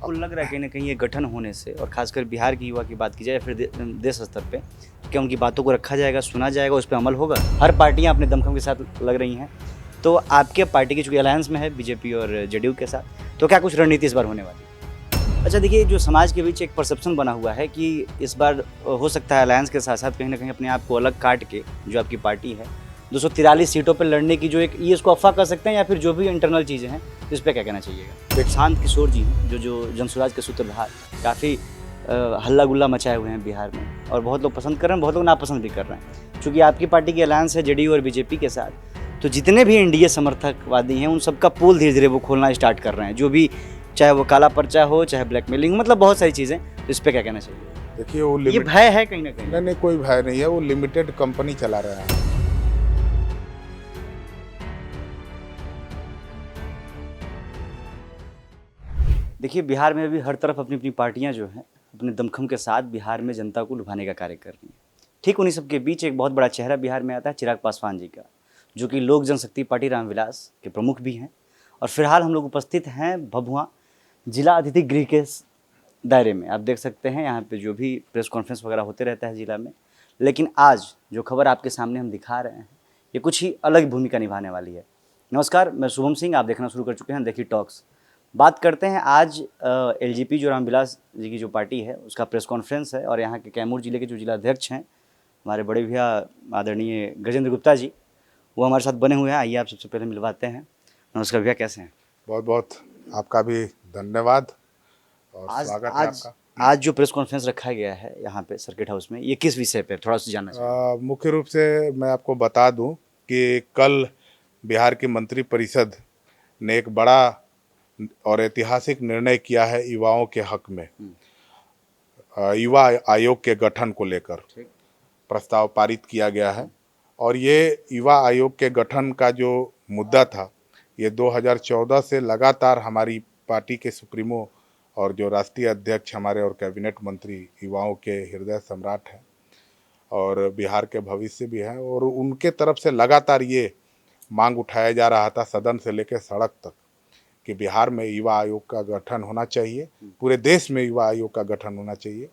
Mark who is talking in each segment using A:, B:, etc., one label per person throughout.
A: आपको लग रहा है कहीं ना कहीं ये गठन होने से, और खासकर बिहार की युवा की बात की जाए, फिर देश स्तर पे, क्या उनकी बातों को रखा जाएगा, सुना जाएगा, उस पर अमल होगा? हर पार्टियां अपने दमखम के साथ लग रही हैं, तो आपके पार्टी की चूंकि अलायंस में है बीजेपी और जेडीयू के साथ, तो क्या कुछ रणनीति इस बार होने वाली है? अच्छा देखिए, जो समाज के बीच एक परसेप्शन बना हुआ है कि इस बार हो सकता है अलायंस के साथ साथ कहीं ना कहीं अपने आप को अलग काट के, जो आपकी पार्टी है 243 सीटों पर लड़ने की जो एक ये इसको अफवाह कर सकते हैं, या फिर जो भी इंटरनल चीज़ें हैं, इस पर क्या कहना चाहिएगा? एक शांत किशोर जी हैं जो जनसुराज के सूत्रधार, काफ़ी हल्ला गुल्ला मचाए हुए हैं बिहार में, और बहुत लोग पसंद कर रहे हैं, बहुत लोग नापसंद भी कर रहे हैं। चूँकि आपकी पार्टी की अलायंस है जेडीयू और बीजेपी के साथ, तो जितने भी एनडीए समर्थकवादी हैं उन सबका पोल धीरे धीरे वो खोलना स्टार्ट कर रहे हैं, जो भी, चाहे वो काला पर्चा हो, चाहे ब्लैकमेलिंग, मतलब बहुत सारी चीज़ें। तो इस पर क्या कहना चाहिए?
B: देखिए वो
A: ये भय है कहीं ना कहीं?
B: नहीं, कोई भय नहीं है। वो लिमिटेड कंपनी चला रहा है।
A: देखिए, बिहार में भी हर तरफ अपनी अपनी पार्टियां जो हैं अपने दमखम के साथ बिहार में जनता को लुभाने का कार्य कर रही हैं। ठीक उन्हीं सब के बीच एक बहुत बड़ा चेहरा बिहार में आता है चिराग पासवान जी का, जो कि लोक जनशक्ति पार्टी रामविलास के प्रमुख भी हैं। और फिलहाल हम लोग उपस्थित हैं भभुआ जिला अतिथि गृह के दायरे में। आप देख सकते हैं यहाँ पे जो भी प्रेस कॉन्फ्रेंस वगैरह होते रहता है जिला में, लेकिन आज जो खबर आपके सामने हम दिखा रहे हैं, ये कुछ ही अलग भूमिका निभाने वाली है। नमस्कार, मैं शुभम सिंह, आप देखना शुरू कर चुके हैं देखिए टॉक्स। बात करते हैं आज एलजीपी जो रामविलास जी की जो पार्टी है उसका प्रेस कॉन्फ्रेंस है, और यहाँ के कैमूर जिले के जो जिला अध्यक्ष हैं हमारे बड़े भैया आदरणीय गजेंद्र गुप्ता जी, वो हमारे साथ बने हुए हैं। आइए आप सबसे पहले मिलवाते हैं। नमस्कार भैया, कैसे हैं?
B: बहुत बहुत आपका भी धन्यवाद और
A: आज
B: स्वागत है
A: आज
B: आपका।
A: आज जो प्रेस कॉन्फ्रेंस रखा गया है यहाँ पे सर्किट हाउस में, ये किस विषय पे थोड़ा सा जानना चाहिए?
B: मुख्य रूप से मैं आपको बता दूं कि कल बिहार की मंत्रिपरिषद ने एक बड़ा और ऐतिहासिक निर्णय किया है युवाओं के हक में। युवा आयोग के गठन को लेकर प्रस्ताव पारित किया गया है, और ये युवा आयोग के गठन का जो मुद्दा था, ये 2014 से लगातार हमारी पार्टी के सुप्रीमो और जो राष्ट्रीय अध्यक्ष हमारे और कैबिनेट मंत्री युवाओं के हृदय सम्राट हैं और बिहार के भविष्य भी हैं, और उनके तरफ से लगातार ये मांग उठाया जा रहा था सदन से लेकर सड़क तक कि बिहार में युवा आयोग का गठन होना चाहिए, पूरे देश में युवा आयोग का गठन होना चाहिए,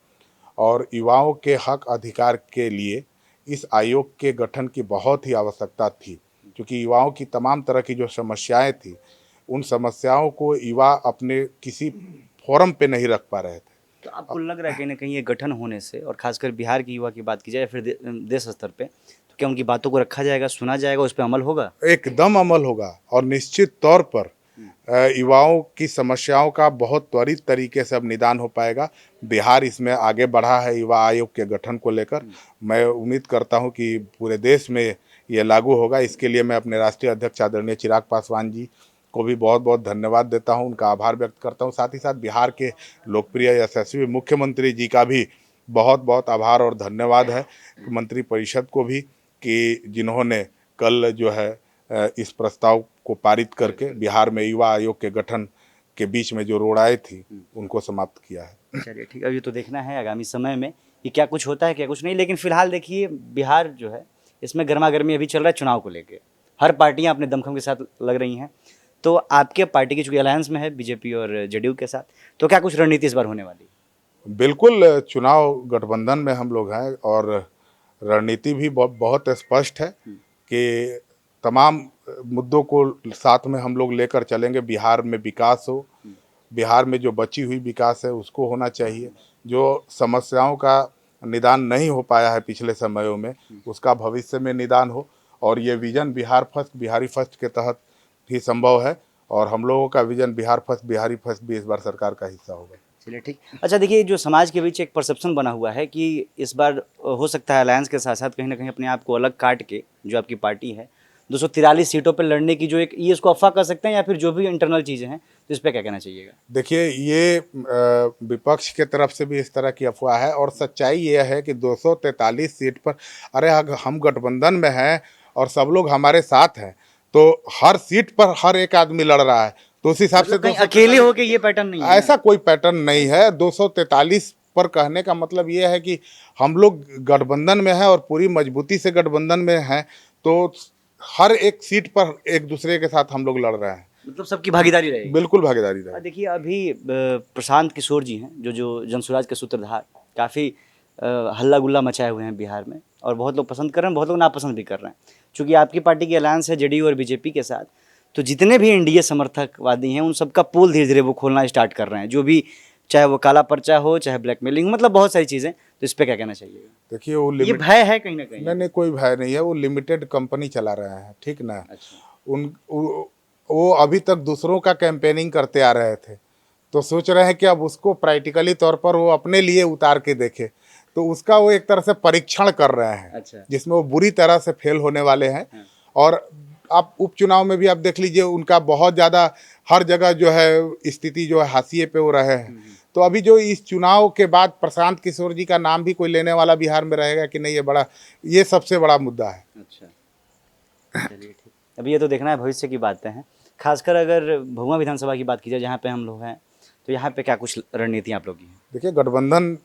B: और युवाओं के हक अधिकार के लिए इस आयोग के गठन की बहुत ही आवश्यकता थी, क्योंकि युवाओं की तमाम तरह की जो समस्याएं थी, उन समस्याओं को युवा अपने किसी फोरम पे नहीं रख पा रहे थे।
A: तो आपको लग रहा है कहीं ना कहीं ये गठन होने से, और खासकर बिहार की युवा की बात की जाए, फिर देश स्तर पे, तो क्या उनकी बातों को रखा जाएगा, सुना जाएगा, उस पर अमल होगा?
B: एकदम अमल होगा, और निश्चित तौर पर युवाओं की समस्याओं का बहुत त्वरित तरीके से अब निदान हो पाएगा। बिहार इसमें आगे बढ़ा है युवा आयोग के गठन को लेकर। मैं उम्मीद करता हूं कि पूरे देश में ये लागू होगा। इसके लिए मैं अपने राष्ट्रीय अध्यक्ष आदरणीय चिराग पासवान जी को भी बहुत बहुत धन्यवाद देता हूं, उनका आभार व्यक्त करता हूं। साथ ही साथ बिहार के लोकप्रिय यशस्वी मुख्यमंत्री जी का भी बहुत बहुत आभार और धन्यवाद है, मंत्रिपरिषद को भी, कि जिन्होंने कल जो है इस प्रस्ताव को पारित करके बिहार में युवा आयोग के गठन के बीच में जो रोड़ाएं थी उनको समाप्त किया है।
A: चलिए ठीक, अभी तो देखना है आगामी समय में कि क्या कुछ होता है क्या कुछ नहीं, लेकिन फिलहाल देखिए बिहार जो है इसमें गर्मा गर्मी अभी चल रहा है चुनाव को लेकर। हर पार्टियां अपने दमखम के साथ लग रही हैं, तो आपके पार्टी की चूंकि अलायंस में है बीजेपी और जेडीयू के साथ, तो क्या कुछ रणनीति इस बार होने वाली?
B: बिल्कुल, चुनाव गठबंधन में हम लोग हैं, और रणनीति भी बहुत स्पष्ट है कि तमाम मुद्दों को साथ में हम लोग लेकर चलेंगे। बिहार में विकास हो, बिहार में जो बची हुई विकास है उसको होना चाहिए, जो समस्याओं का निदान नहीं हो पाया है पिछले समयों में उसका भविष्य में निदान हो, और ये vision Bihar first Bihari first के तहत ही संभव है, और हम लोगों का vision Bihar first Bihari first भी इस बार सरकार का हिस्सा होगा।
A: चलिए ठीक। अच्छा देखिए, जो समाज के बीच एक परसेप्शन बना हुआ है कि इस बार हो सकता है अलायंस के साथ साथ कहीं ना कहीं अपने आप को अलग काट के, जो आपकी पार्टी है 243 सीटों पर लड़ने की जो एक ये इसको अफवाह कर सकते हैं, या फिर जो भी इंटरनल चीज़ें हैं, तो इस पर क्या कहना चाहिएगा?
B: देखिए, ये विपक्ष के तरफ से भी इस तरह की अफवाह है, और सच्चाई ये है कि 243 सीट पर, अरे हम गठबंधन में हैं और सब लोग हमारे साथ हैं, तो हर सीट पर हर एक आदमी लड़ रहा है, तो उस हिसाब से
A: मतलब कहीं अकेले होके ये पैटर्न नहीं है?
B: ऐसा कोई पैटर्न नहीं है। 243 पर कहने का मतलब ये है कि हम लोग गठबंधन में हैं और पूरी मजबूती से गठबंधन में हैं, तो हर एक सीट पर एक दूसरे के साथ हम लोग लड़ रहे हैं।
A: मतलब सबकी भागीदारी रहेगी।
B: बिल्कुल भागीदारी रहेगी।
A: देखिए अभी प्रशांत किशोर जी हैं जो जनसुराज के सूत्रधार, काफ़ी हल्ला गुल्ला मचाए हुए हैं बिहार में, और बहुत लोग पसंद कर रहे हैं, बहुत लोग नापसंद भी कर रहे हैं। चूँकि आपकी पार्टी की अलायंस है जेडीयू और बीजेपी के साथ, तो जितने भी एनडीए समर्थकवादी हैं उन सबका पोल धीरे धीरे वो खोलना स्टार्ट कर रहे हैं, जो भी, चाहे वो काला पर्चा हो, चाहे ब्लैकमेलिंग, मतलब बहुत सारी चीज़ें। तो इस पर क्या कहना चाहिए?
B: देखिए वो
A: ये भय है कहीं ना कहीं?
B: नहीं, कोई भय नहीं है। वो लिमिटेड कंपनी चला रहे हैं, ठीक ना।
A: अच्छा।
B: वो अभी तक दूसरों का कैंपेनिंग करते आ रहे थे, तो सोच रहे हैं कि अब उसको प्रैक्टिकली तौर पर वो अपने लिए उतार के देखे, तो उसका वो एक तरह से परीक्षण कर रहे हैं।
A: अच्छा।
B: जिसमें वो बुरी तरह से फेल होने वाले हैं।
A: हाँ।
B: और आप उपचुनाव में भी आप देख लीजिए, उनका बहुत ज़्यादा हर जगह जो है स्थिति जो है हाशिए पे हो रहे हैं। तो अभी जो इस चुनाव के बाद प्रशांत किशोर जी का नाम भी कोई लेने वाला बिहार में रहेगा कि नहीं, ये सबसे बड़ा मुद्दा है।
A: अच्छा, चलिए ठीक। अभी ये तो देखना है, भविष्य की बातें हैं। खासकर अगर भभुआ विधानसभा की बात की जाए, जहाँ पे हम लोग हैं, तो यहाँ पे क्या कुछ रणनीति आप लोग की हैं?
B: देखिए गठबंधन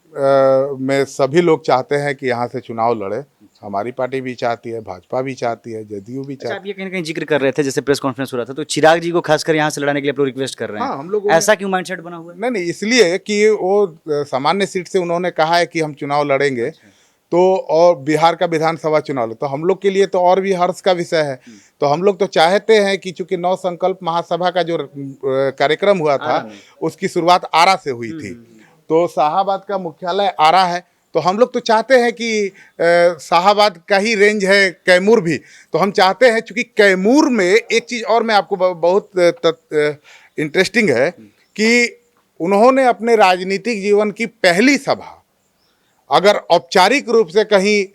B: में सभी लोग चाहते हैं कि यहाँ से चुनाव लड़े। हमारी पार्टी भी चाहती है, भाजपा भी चाहती है, जदयू भी
A: अच्छा,
B: चाहती
A: आप ये कहीं ना कहीं जिक्र कर रहे थे, जैसे प्रेस कॉन्फ्रेंस हो रहा था, तो चिराग जी को खासकर यहाँ से लड़ाने के लिए आप लोग रिक्वेस्ट कर रहे हैं।
B: हाँ, हम लोग
A: ऐसा क्यों माइंडसेट बना हुआ है?
B: नहीं, इसलिए कि वो सामान्य सीट से उन्होंने कहा है कि हम चुनाव लड़ेंगे। तो और बिहार का विधानसभा चुनाव, तो हम लोग के लिए तो और भी हर्ष का विषय है। तो हम लोग तो चाहते हैं कि चूंकि 9 संकल्प महासभा का जो कार्यक्रम हुआ था, उसकी शुरुआत आरा से हुई थी। तो शाहाबाद का मुख्यालय आरा है, तो हम लोग तो चाहते हैं कि शाहाबाद का ही रेंज है कैमूर भी। तो हम चाहते हैं, चूंकि कैमूर में एक चीज़ और मैं आपको बहुत इंटरेस्टिंग है कि उन्होंने अपने राजनीतिक जीवन की पहली सभा अगर औपचारिक रूप से कहीं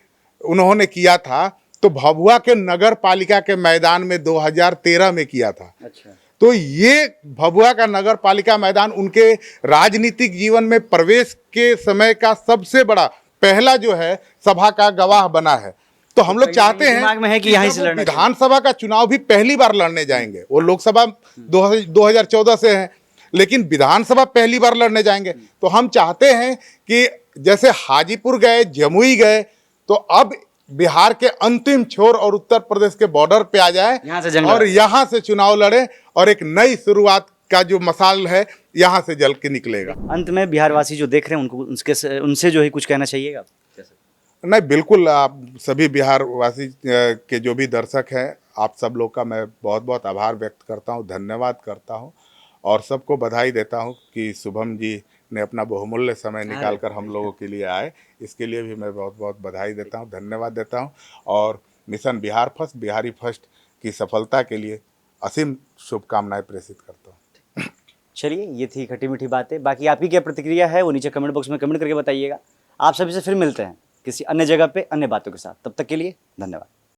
B: उन्होंने किया था तो भभुआ के नगर पालिका के मैदान में 2013 में किया था।
A: अच्छा।
B: तो ये भभुआ का नगर पालिका मैदान उनके राजनीतिक जीवन में प्रवेश के समय का सबसे बड़ा पहला जो है सभा का गवाह बना है। तो हम लोग चाहते हैं
A: दिमाग में है कि यहीं से लड़ना।
B: विधानसभा का चुनाव भी पहली बार लड़ने जाएंगे। वो लोकसभा 2014 से है, लेकिन विधानसभा पहली बार लड़ने जाएंगे। तो हम चाहते हैं कि जैसे हाजीपुर गए, जमुई गए, तो अब बिहार के अंतिम छोर और उत्तर प्रदेश के बॉर्डर पे आ जाए और यहाँ से चुनाव लड़े और एक नई शुरुआत का जो मसाल है यहाँ से जल के निकलेगा।
A: अंत में बिहारवासी जो देख रहे हैं उनको उनसे जो है कुछ कहना चाहिएगा?
B: नहीं, बिल्कुल। आप सभी बिहारवासी के जो भी दर्शक हैं, आप सब लोग का मैं बहुत बहुत आभार व्यक्त करता हूँ, धन्यवाद करता हूँ और सबको बधाई देता हूँ कि शुभम जी ने अपना बहुमूल्य समय निकालकर हम लोगों के लिए आए। इसके लिए भी मैं बहुत बहुत बधाई देता हूँ, धन्यवाद देता हूँ और mission Bihar first, Bihari first की सफलता के लिए असीम शुभकामनाएं प्रेषित करता हूँ।
A: चलिए, ये थी खट्टी मीठी बातें। बाकी आपकी क्या प्रतिक्रिया है वो नीचे कमेंट बॉक्स में कमेंट करके बताइएगा। आप सभी से फिर मिलते हैं किसी अन्य जगह पे अन्य बातों के साथ। तब तक के लिए धन्यवाद।